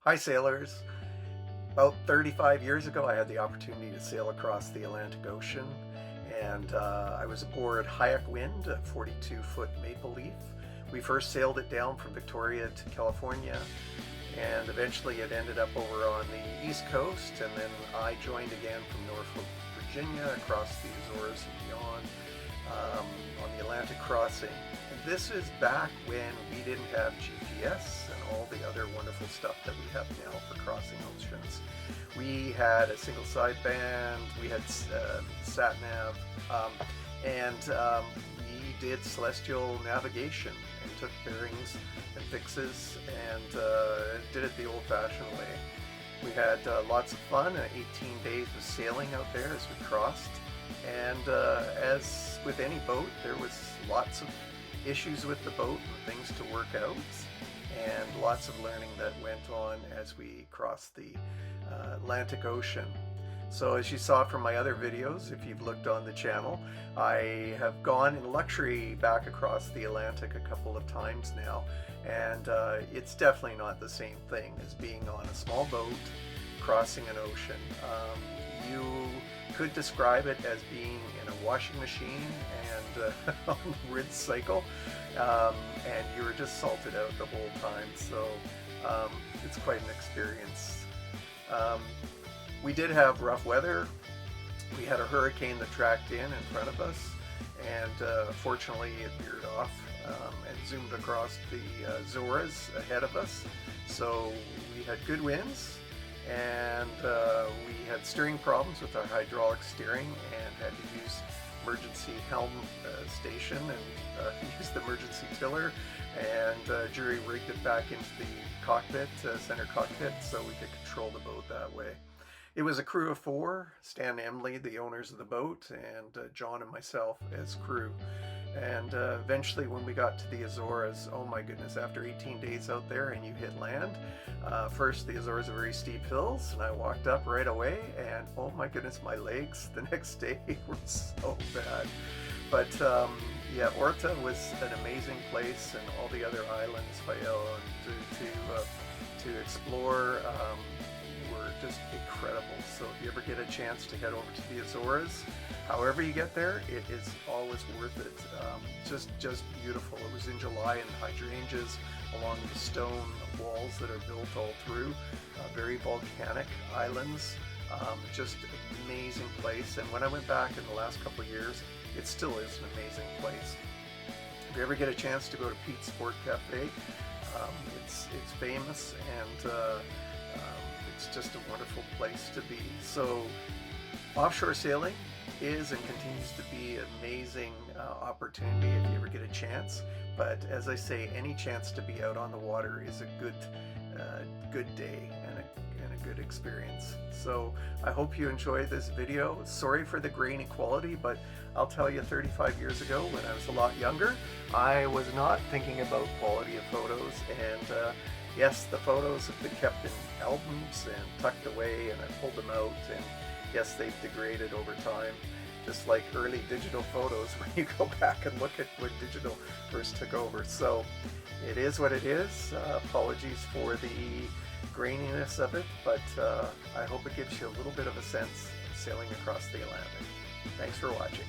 Hi sailors! About 35 years ago I had the opportunity to sail across the Atlantic Ocean, and I was aboard Hayek Wind, a 42-foot Maple Leaf. We first sailed it down from Victoria to California, and eventually it ended up over on the East Coast, and then I joined again from Norfolk, Virginia, across the Azores and beyond, on the Atlantic crossing. And this is back when we didn't have GPS and all the other wonderful stuff that we have now for crossing oceans. We had a single sideband, we had sat-nav, and we did celestial navigation and took bearings and fixes and did it the old-fashioned way. We had lots of fun, 18 days of sailing out there as we crossed, and as with any boat, there was lots of issues with the boat and things to work out, and lots of learning that went on as we crossed the Atlantic Ocean. So as you saw from my other videos, if you've looked on the channel, I have gone in luxury back across the Atlantic a couple of times now, and it's definitely not the same thing as being on a small boat crossing an ocean. You could describe it as being in a washing machine and on a rinse cycle, and you were just salted out the whole time, so it's quite an experience. We did have rough weather. We had a hurricane that tracked in front of us, and fortunately it veered off and zoomed across the Azores ahead of us. So we had good winds, and we had steering problems with our hydraulic steering and had to use emergency helm station and use the emergency tiller, and jury rigged it back into the cockpit, center cockpit, so we could control the boat that way. It was a crew of 4, Stan and Emily, the owners of the boat, and John and myself as crew. And eventually when we got to the Azores, oh my goodness, after 18 days out there and you hit land, first the Azores are very steep hills, and I walked up right away, and oh my goodness, my legs the next day were so bad. But yeah, Orta was an amazing place, and all the other islands, Fael, to explore, were just incredible. So if you ever get a chance to head over to the Azores, however you get there, it is always worth it. Just beautiful. It was in July, and hydrangeas along the stone walls that are built all through, very volcanic islands, just an amazing place. And when I went back in the last couple of years, it still is an amazing place. If you ever get a chance to go to Pete's Sport Cafe, it's famous, and it's just a wonderful place to be. So offshore sailing is and continues to be an amazing opportunity if you ever get a chance. But as I say, any chance to be out on the water is a good day and a good experience. So I hope you enjoyed this video. Sorry for the grainy quality, but I'll tell you, 35 years ago when I was a lot younger, I was not thinking about quality of photos, and yes, the photos have been kept in albums and tucked away, and I pulled them out, and yes, they've degraded over time, just like early digital photos when you go back and look at when digital first took over. So it is what it is. Apologies for the graininess of it, but I hope it gives you a little bit of a sense of sailing across the Atlantic. Thanks for watching.